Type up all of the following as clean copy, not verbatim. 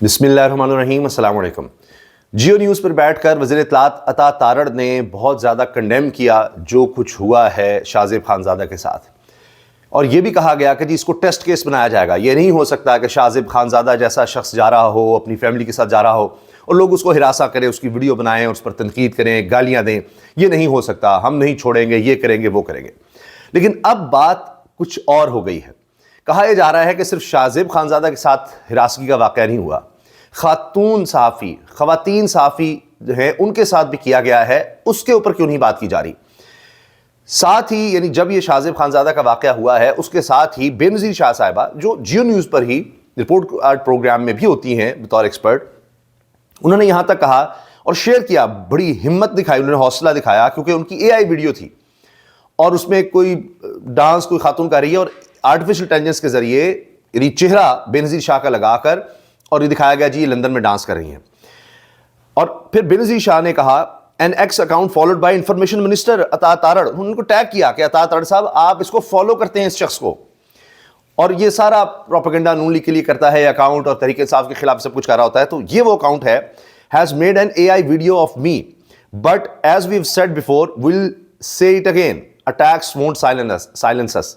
بسم اللہ الرحمن الرحیم، السلام علیکم۔ جیو نیوز پر بیٹھ کر وزیر اطلاعات عطا تارڑ نے بہت زیادہ کنڈیم کیا جو کچھ ہوا ہے شاہ زیب خانزادہ کے ساتھ، اور یہ بھی کہا گیا کہ جی اس کو ٹیسٹ کیس بنایا جائے گا۔ یہ نہیں ہو سکتا کہ شاہ زیب خانزادہ جیسا شخص جا رہا ہو، اپنی فیملی کے ساتھ جا رہا ہو اور لوگ اس کو ہراساں کریں، اس کی ویڈیو بنائیں اور اس پر تنقید کریں، گالیاں دیں۔ یہ نہیں ہو سکتا، ہم نہیں چھوڑیں گے، یہ کریں گے، وہ کریں گے۔ لیکن اب بات کچھ اور ہو گئی ہے۔ کہا یہ جا رہا ہے کہ صرف شاہ زیب خانزادہ کے ساتھ ہراسگی کا واقعہ نہیں ہوا، خواتین صحافی جو ہیں ان کے ساتھ بھی کیا گیا ہے۔ اس کے اوپر کیوں نہیں بات کی جا رہی؟ ساتھ ہی یعنی جب یہ شاہ زیب خانزادہ کا واقعہ ہوا ہے اس کے ساتھ ہی بے نظیر شاہ صاحبہ جو جیو نیوز پر ہی رپورٹ کارڈ پروگرام میں بھی ہوتی ہیں بطور ایکسپرٹ، انہوں نے یہاں تک کہا اور شیئر کیا، بڑی ہمت دکھائی، انہوں نے حوصلہ دکھایا، کیونکہ ان کی اے آئی ویڈیو تھی اور اس میں کوئی ڈانس کوئی خاتون کر رہی ہے اور آرٹیفیشل انٹیلیجنس کے ذریعے یعنی چہرہ بے نظیر شاہ کا لگا کر اور یہ دکھایا گیا جی یہ لندن میں ڈانس کر رہی ہیں۔ اور پھر بے نظیر شاہ نے کہا an X account followed by information minister Atta Tarar, انہوں نے ان کو ٹیگ کیا کہ عطا تارڑ صاحب آپ اس کو فالو کرتے ہیں اس شخص کو، اور یہ سارا پروپیگنڈا نون لیگ کے لیے کرتا ہے اکاؤنٹ اور تحریک انصاف کے خلاف سب کچھ کر رہا ہوتا ہے۔ تو یہ وہ اکاؤنٹ ہے has made an A I video of me but as we have said before will say it again attacks won't silence us,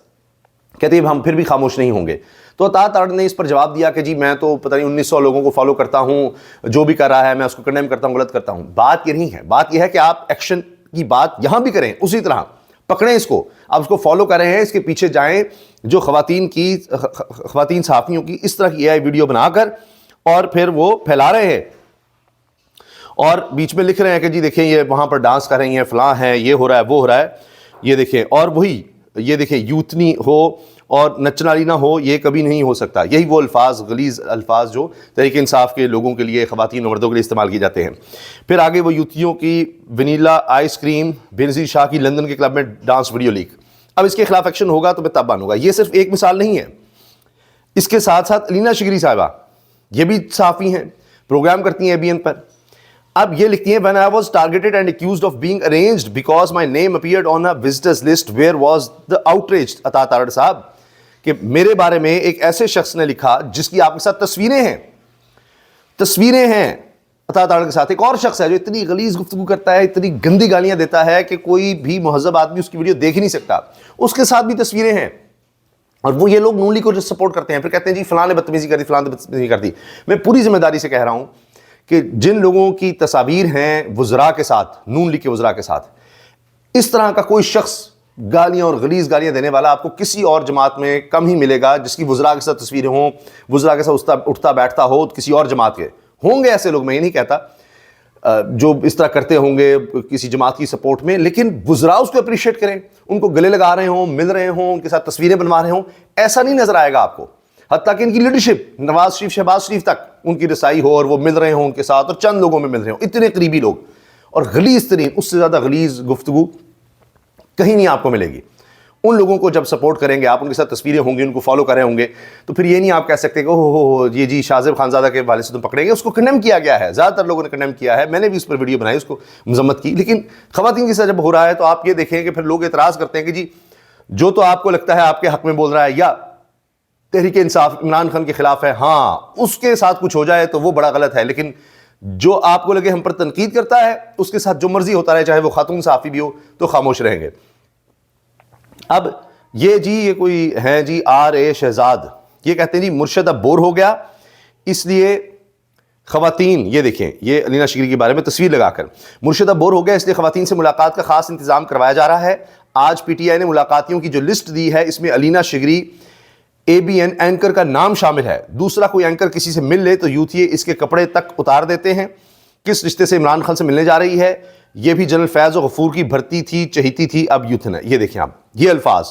کہتے ہیں ہم پھر بھی خاموش نہیں ہوں گے۔ تو عطا تارڑ نے اس پر جواب دیا کہ جی میں تو پتہ نہیں 1900 لوگوں کو فالو کرتا ہوں، جو بھی کر رہا ہے میں اس کو کنڈیم کرتا ہوں، غلط کرتا ہوں۔ بات یہ نہیں ہے، بات یہ ہے کہ آپ ایکشن کی بات یہاں بھی کریں، اسی طرح پکڑیں اس کو، آپ اس کو فالو کر رہے ہیں، اس کے پیچھے جائیں جو خواتین صحافیوں کی اس طرح کی اے آئی ویڈیو بنا کر اور پھر وہ پھیلا رہے ہیں اور بیچ میں لکھ رہے ہیں کہ جی دیکھیں یہ وہاں پر ڈانس کر رہی ہیں، فلاں ہے، یہ ہو رہا ہے، وہ ہو رہا ہے، یہ دیکھیں۔ اور وہی یہ دیکھیں یوتنی ہو اور نچن والی نہ ہو، یہ کبھی نہیں ہو سکتا۔ یہی وہ الفاظ، غلیظ الفاظ جو تحریک انصاف کے لوگوں کے لیے، خواتین اور مردوں کے لیے استعمال کیے جاتے ہیں۔ پھر آگے وہ یوتیوں کی ونیلا آئس کریم، بے نظیر شاہ کی لندن کے کلب میں ڈانس ویڈیو لیک۔ اب اس کے خلاف ایکشن ہوگا تو میں تب مانوں گا۔ یہ صرف ایک مثال نہیں ہے، اس کے ساتھ ساتھ الینا شگری صاحبہ یہ بھی صحافی ہیں، پروگرام کرتی ہیں ABN پر۔ اب یہ لکھتی ہیں when I was targeted and accused of being arranged because my name appeared on a visitors list where was the outrage عطا تارڑ صاحب، کہ میرے بارے میں ایک ایسے شخص نے لکھا جس کی آپ کے ساتھ تصویریں ہیں عطا تارڑ کے ساتھ۔ ایک اور شخص ہے جو اتنی غلیظ گفتگو کرتا ہے، اتنی گندی گالیاں دیتا ہے کہ کوئی بھی مہذب آدمی اس کی ویڈیو دیکھ ہی نہیں سکتا، اس کے ساتھ بھی تصویریں ہیں، اور وہ یہ لوگ نون لیگ کو سپورٹ کرتے ہیں، پھر کہتے ہیں جی فلاں نے بدتمیزی کر دی، فلاں نے بدتمیزی کر دی۔ میں پوری ذمہ داری سے کہہ رہا ہوں کہ جن لوگوں کی تصاویر ہیں وزراء کے ساتھ، نون لیگ کے وزراء کے ساتھ، اس طرح کا کوئی شخص گالیاں اور غلیظ گالیاں دینے والا آپ کو کسی اور جماعت میں کم ہی ملے گا جس کی وزراء کے ساتھ تصویریں ہوں، وزراء کے ساتھ اٹھتا بیٹھتا ہو، کسی اور جماعت کے ہوں گے ایسے لوگ، میں یہ نہیں کہتا جو اس طرح کرتے ہوں گے کسی جماعت کی سپورٹ میں، لیکن وزراء اس کو اپریشیٹ کریں، ان کو گلے لگا رہے ہوں، مل رہے ہوں، ان کے ساتھ تصویریں بنوا رہے ہوں، ایسا نہیں نظر آئے گا آپ کو۔ حتیٰ کہ ان کی لیڈرشپ نواز شریف، شہباز شریف تک ان کی رسائی ہو اور وہ مل رہے ہوں ان کے ساتھ اور چند لوگوں میں مل رہے ہوں، اتنے قریبی لوگ، اور غلیظ ترین، اس سے زیادہ غلیظ گفتگو کہیں نہیں آپ کو ملے گی۔ ان لوگوں کو جب سپورٹ کریں گے آپ، ان کے ساتھ تصویریں ہوں گی، ان کو فالو کر رہے ہوں گے، تو پھر یہ نہیں آپ کہہ سکتے کہ اوہ یہ جی شاہ زیب خانزادہ کے حوالے سے تم پکڑیں گے۔ اس کو کنڈیم کیا گیا ہے، زیادہ تر لوگوں نے کنڈیم کیا ہے، میں نے بھی اس پر ویڈیو بنائی، اس کو مذمت کی، لیکن خواتین کے ساتھ جب ہو رہا ہے تو آپ یہ دیکھیں کہ پھر لوگ اعتراض کرتے ہیں کہ جی جو تو آپ کو لگتا ہے آپ کے حق میں بول رہا ہے یا تحریک انصاف عمران خان کے خلاف ہے، ہاں اس کے ساتھ کچھ ہو جائے تو وہ بڑا غلط ہے، لیکن جو آپ کو لگے ہم پر تنقید کرتا ہے اس کے ساتھ جو مرضی ہوتا رہے، چاہے وہ خاتون صحافی بھی ہو، تو خاموش رہیں گے۔ اب یہ کوئی ہیں جی RA شہزاد، یہ کہتے ہیں جی مرشد اب بور ہو گیا، اس لیے خواتین، یہ دیکھیں یہ الینا شگری کے بارے میں تصویر لگا کر، مرشد اب بور ہو گیا اس لیے خواتین سے ملاقات کا خاص انتظام کروایا جا رہا ہے۔ آج PTI نے ملاقاتیوں کی جو لسٹ دی ہے اس میں الینا شگری ABN اینکر کا نام شامل ہے۔ دوسرا کوئی اینکر کسی سے مل لے تو یوتھیے اس کے کپڑے تک اتار دیتے ہیں۔ کس رشتے سے عمران خان سے ملنے جا رہی ہے، یہ بھی جنرل فیض و غفور کی بھرتی تھی، چہیتی تھی، اب یوتھن ہے۔ یہ دیکھیں آپ یہ الفاظ،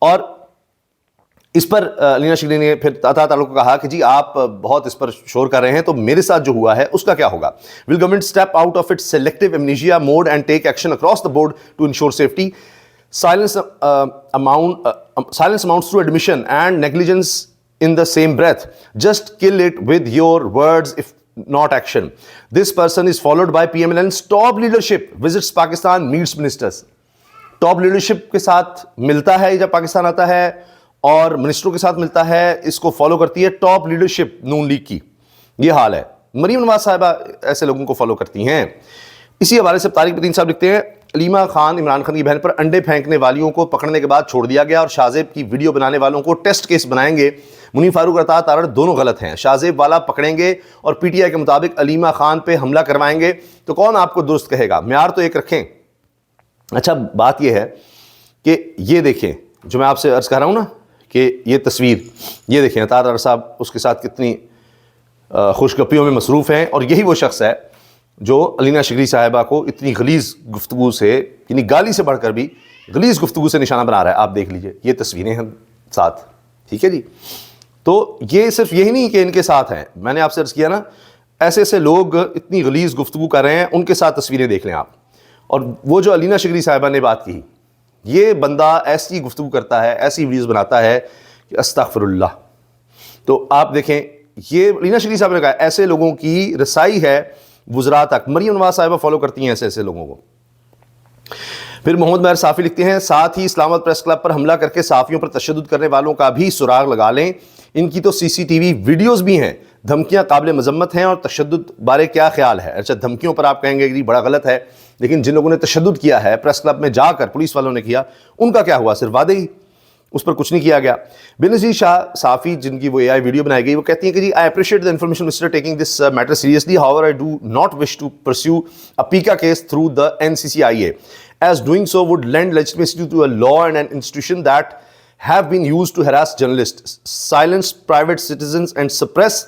اور اس پر الینا شگری نے پھر عطا تارڑ کو کہا کہ جی آپ بہت اس پر شور کر رہے ہیں تو میرے ساتھ جو ہوا ہے اس کا کیا ہوگا؟ Will government step out of its selective amnesia mode and take action across the board to ensure safety? Silence amounts to admission and negligence in the same breath. Just kill it with your words if not action. This person is followed by PMLN's top leadership, visits Pakistan, meets ministers. Top leadership کے ساتھ ملتا ہے جب پاکستان آتا ہے اور منسٹروں کے ساتھ ملتا ہے، اس کو فالو کرتی ہے ٹاپ لیڈرشپ نون لیگ کی۔ یہ حال ہے. مریم نواز صاحبہ ایسے لوگوں کو فالو کرتی ہیں. اسی حوالے سے طارق متین صاحب لکھتے ہیں علیمہ خان عمران خان کی بہن پر انڈے پھینکنے والیوں کو پکڑنے کے بعد چھوڑ دیا گیا اور شاہ زیب کی ویڈیو بنانے والوں کو ٹیسٹ کیس بنائیں گے. منیر فاروق عطا تارڑ دونوں غلط ہیں. شاہ زیب والا پکڑیں گے اور پی ٹی آئی کے مطابق علیمہ خان پہ حملہ کروائیں گے تو کون آپ کو درست کہے گا؟ معیار تو ایک رکھیں. اچھا بات یہ ہے کہ یہ دیکھیں جو میں آپ سے عرض کر رہا ہوں نا کہ یہ تصویر یہ دیکھیں عطا تارڑ صاحب اس کے ساتھ کتنی خوش گپیوں میں مصروف ہیں، اور یہی وہ شخص ہے جو علینا شگری صاحبہ کو اتنی غلیظ گفتگو سے، یعنی گالی سے بڑھ کر بھی غلیظ گفتگو سے نشانہ بنا رہا ہے. آپ دیکھ لیجئے یہ تصویریں ہیں ساتھ. ٹھیک ہے جی. تو یہ صرف یہی نہیں کہ ان کے ساتھ ہیں، میں نے آپ سے عرض کیا نا ایسے ایسے لوگ اتنی غلیظ گفتگو کر رہے ہیں، ان کے ساتھ تصویریں دیکھ لیں آپ. اور وہ جو علینا شگری صاحبہ نے بات کی، یہ بندہ ایسی گفتگو کرتا ہے، ایسی ویڈیوز بناتا ہے کہ استغفر اللہ. تو آپ دیکھیں یہ علینا شگری صاحب نے کہا ایسے لوگوں کی رسائی ہے وزراء تک. مریم نواز صاحبہ فالو کرتی ہیں ایسے ایسے لوگوں کو. پھر محمد مہر صافی لکھتے ہیں ساتھ ہی اسلام آباد پریس کلب پر حملہ کر کے صحافیوں پر تشدد کرنے والوں کا بھی سراغ لگا لیں. ان کی تو سی سی ٹی وی ویڈیوز بھی ہیں. دھمکیاں قابل مذمت ہیں اور تشدد بارے کیا خیال ہے؟ اچھا دھمکیوں پر آپ کہیں گے کہ بڑا غلط ہے، لیکن جن لوگوں نے تشدد کیا ہے پریس کلب میں جا کر پولیس والوں نے کیا، ان کا کیا ہوا؟ صرف وعدے ہی، اس پر کچھ نہیں کیا گیا. بینظیر شاہ صافی جن کی وہ اے آئی ویڈیو بنائی گئی، وہ کہتی ہیں کہ جی I appreciate the information mister taking this matter seriously, how I do not wish to pursue a PECA case through the NCCIA as doing so would lend legitimacy to a law and an institution that have been used to harass journalists, silence private citizens and suppress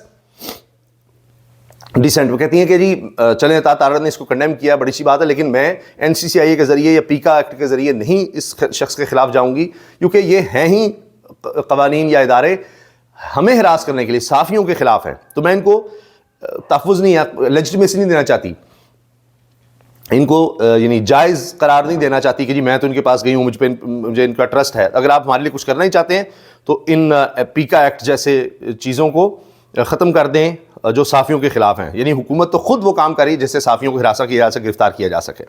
decent. وہ کہتی ہیں کہ جی چلیں عطا تارڑ نے اس کو condemn کیا، بڑی اچھی بات ہے، لیکن میں NCCIA کے ذریعے یا پیکا ایکٹ کے ذریعے نہیں اس شخص کے خلاف جاؤں گی، کیونکہ یہ ہیں ہی قوانین یا ادارے ہمیں ہراس کرنے کے لیے صحافیوں کے خلاف ہیں. تو میں ان کو تحفظ نہیں، لیجٹمیسی نہیں دینا چاہتی، ان کو یعنی جائز قرار نہیں دینا چاہتی کہ جی میں تو ان کے پاس گئی ہوں، مجھے ان کا ٹرسٹ ہے. اگر آپ ہمارے لیے کچھ کرنا ہی چاہتے ہیں تو ان پیکا ایکٹ جیسے چیزوں کو ختم کر دیں جو صحافیوں کے خلاف ہیں. یعنی حکومت تو خود وہ کام کری جس سے صحافیوں کو ہراساں کیا جا سکے، گرفتار کیا جا سکے.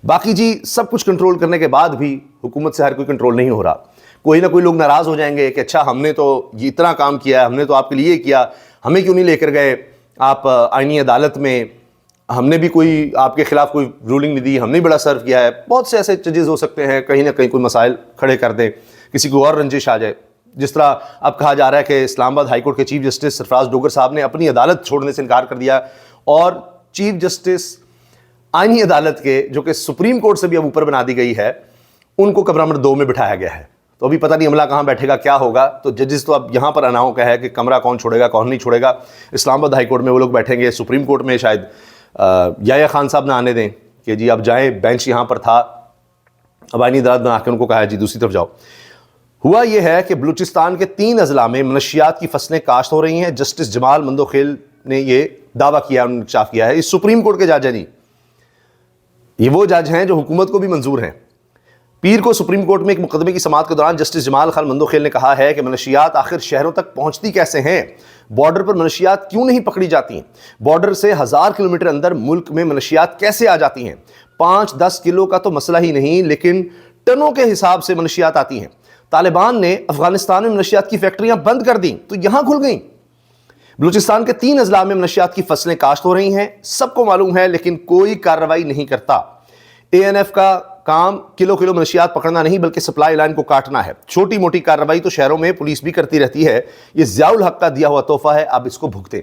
باقی جی سب کچھ کنٹرول کرنے کے بعد بھی حکومت سے ہر کوئی کنٹرول نہیں ہو رہا. کوئی نہ کوئی لوگ ناراض ہو جائیں گے کہ اچھا ہم نے تو یہ اتنا کام کیا ہے، ہم نے تو آپ کے لیے کیا، ہمیں کیوں نہیں لے کر گئے آپ آئینی عدالت میں، ہم نے بھی کوئی آپ کے خلاف کوئی رولنگ نہیں دی، ہم نے بڑا سرو کیا ہے. بہت سے ایسے چیزیں ہو سکتے ہیں، کہیں نہ کہیں کوئی مسائل کھڑے کر دیں، کسی کو اور رنجش آ جائے. جس طرح اب کہا جا رہا ہے کہ اسلام آباد ہائی کورٹ کے چیف جسٹس سرفراز ڈوگر صاحب نے اپنی عدالت چھوڑنے سے انکار کر دیا، اور چیف جسٹس آئینی عدالت کے جو کہ سپریم کورٹ سے بھی اب اوپر بنا دی گئی ہے، ان کو کمرہ نمبر 2 میں بٹھایا گیا ہے. تو ابھی پتہ نہیں عملہ کہاں بیٹھے گا، کیا ہوگا. تو ججز تو اب یہاں پر اناؤ کا ہے کہ کمرہ کون چھوڑے گا کون نہیں چھوڑے گا. اسلام آباد ہائی کورٹ میں وہ لوگ بیٹھیں گے، سپریم کورٹ میں شاید یحییٰ خان صاحب نہ آنے دیں کہ جی اب جائیں، بینچ یہاں پر تھا، اب آئینی عدالت بنا کے ان کو کہا ہے جی دوسری طرف جاؤ. ہوا یہ ہے کہ بلوچستان کے 3 اضلاع میں منشیات کی فصلیں کاشت ہو رہی ہیں. جسٹس جمال مندوخیل نے یہ دعویٰ کیا، انہوں نے انکشاف کیا ہے. یہ سپریم کورٹ کے جج ہیں نہیں، یہ وہ جج ہیں جو حکومت کو بھی منظور ہیں. پیر کو سپریم کورٹ میں ایک مقدمے کی سماعت کے دوران جسٹس جمال خان مندوخیل نے کہا ہے کہ منشیات آخر شہروں تک پہنچتی کیسے ہیں؟ بارڈر پر منشیات کیوں نہیں پکڑی جاتی ہیں؟ بارڈر سے 1000 کلومیٹر اندر ملک میں منشیات کیسے آ جاتی ہیں؟ 5-10 کلو کا تو مسئلہ ہی نہیں، لیکن ٹنوں کے حساب سے منشیات آتی ہیں. طالبان نے افغانستان میں منشیات کی فیکٹریاں بند کر دیں تو یہاں کھل گئیں. بلوچستان کے 3 اضلاع میں منشیات کی فصلیں کاشت ہو رہی ہیں، سب کو معلوم ہے، لیکن کوئی کارروائی نہیں کرتا. ANF کا کام کلو منشیات پکڑنا نہیں بلکہ سپلائی لائن کو کاٹنا ہے. چھوٹی موٹی کارروائی تو شہروں میں پولیس بھی کرتی رہتی ہے. یہ ضیاء الحق کا دیا ہوا تحفہ ہے، اب اس کو بھگتے.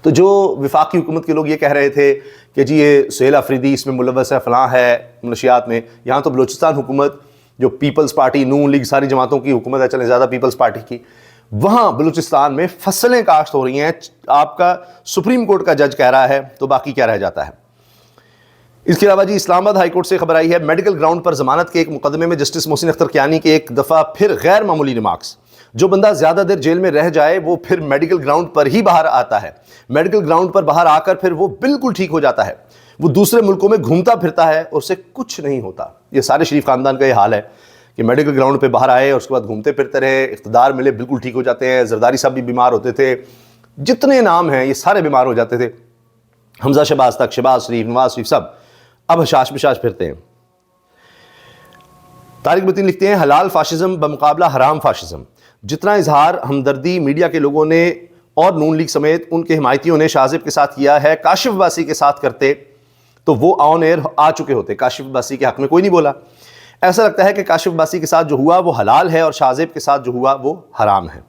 تو جو وفاقی حکومت کے لوگ یہ کہہ رہے تھے کہ جی یہ سہیل آفریدی اس میں ملوث ہے، فلاں ہے منشیات میں، یہاں تو بلوچستان حکومت جو پیپلز پارٹی، نون لیگ، ساری جماعتوں کی حکومت ہے، چلیں زیادہ پیپلز پارٹی کی، وہاں بلوچستان میں فصلیں کاشت ہو رہی ہیں. آپ کا سپریم کورٹ کا جج کہہ رہا ہے تو باقی کیا رہ جاتا ہے. اس کے علاوہ جی اسلام آباد ہائی کورٹ سے خبر آئی ہے میڈیکل گراؤنڈ پر ضمانت کے ایک مقدمے میں جسٹس محسن اختر کیانی کے ایک دفعہ پھر غیر معمولی ریمارکس. جو بندہ زیادہ دیر جیل میں رہ جائے وہ پھر میڈیکل گراؤنڈ پر ہی باہر آتا ہے، میڈیکل گراؤنڈ پر باہر آ کر پھر وہ بالکل ٹھیک ہو جاتا ہے. وہ دوسرے ملکوں میں گھومتا پھرتا ہے اور اسے کچھ نہیں ہوتا. یہ سارے شریف خاندان کا یہ حال ہے کہ میڈیکل گراؤنڈ پہ باہر آئے اور اس کے بعد گھومتے پھرتے رہے، اقتدار ملے، بالکل ٹھیک ہو جاتے ہیں. زرداری صاحب بھی بیمار ہوتے تھے، جتنے نام ہیں یہ سارے بیمار ہو جاتے تھے، حمزہ شہباز تک، شہباز شریف، نواز شریف، سب اب حشاش بشاش پھرتے ہیں. طارق متین لکھتے ہیں حلال فاشزم بمقابلہ حرام فاشزم. جتنا اظہار ہمدردی میڈیا کے لوگوں نے اور نون لیگ سمیت ان کے حمایتیوں نے شاہ زیب کے ساتھ کیا ہے، کاشف عباسی کے ساتھ کرتے تو وہ آن ایئر آ چکے ہوتے، کاشف عباسی کے حق میں کوئی نہیں بولا۔ ایسا لگتا ہے کہ کاشف عباسی کے ساتھ جو ہوا وہ حلال ہے اور شاہ زیب کے ساتھ جو ہوا وہ حرام ہے۔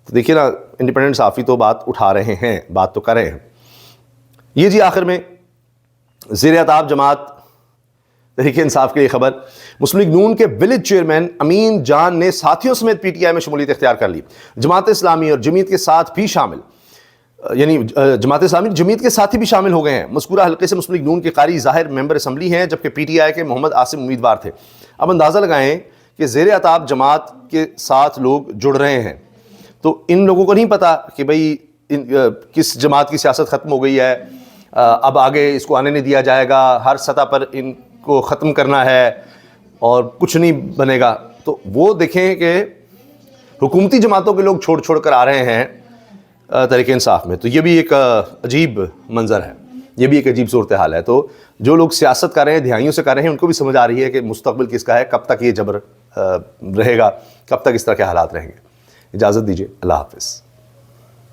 تو دیکھیے نا، انڈیپینڈنٹ صحافی تو بات اٹھا رہے ہیں، بات تو کر رہے ہیں۔ یہ جی آخر میں زیر اطاعت جماعت تحریک انصاف کے لیے خبر، مسلم لیگ نون کے ولیج چیئرمین امین جان نے ساتھیوں سمیت پی ٹی آئی میں شمولیت اختیار کر لی۔ جماعت اسلامی اور جمعیت کے ساتھ بھی شامل، یعنی جماعت اسلامی جمعیت کے ساتھی بھی شامل ہو گئے ہیں۔ مذکورہ حلقے سے مسلم لیگ نون کے قاری ظاہر ممبر اسمبلی ہیں، جبکہ پی ٹی آئی کے محمد عاصم امیدوار تھے۔ اب اندازہ لگائیں کہ زیر اطاعت جماعت کے ساتھ لوگ جڑ رہے ہیں، تو ان لوگوں کو نہیں پتا کہ بھئی کس جماعت کی سیاست ختم ہو گئی ہے، اب آگے اس کو آنے نہیں دیا جائے گا، ہر سطح پر ان کو ختم کرنا ہے اور کچھ نہیں بنے گا۔ تو وہ دیکھیں کہ حکومتی جماعتوں کے لوگ چھوڑ چھوڑ کر آ رہے ہیں تحریک انصاف میں، تو یہ بھی ایک عجیب منظر ہے، یہ بھی ایک عجیب صورتحال ہے۔ تو جو لوگ سیاست کر رہے ہیں، دہائیوں سے کر رہے ہیں، ان کو بھی سمجھ آ رہی ہے کہ مستقبل کس کا ہے، کب تک یہ جبر رہے گا، کب تک اس طرح کے حالات رہیں گے۔ اجازت دیجیے، اللہ حافظ۔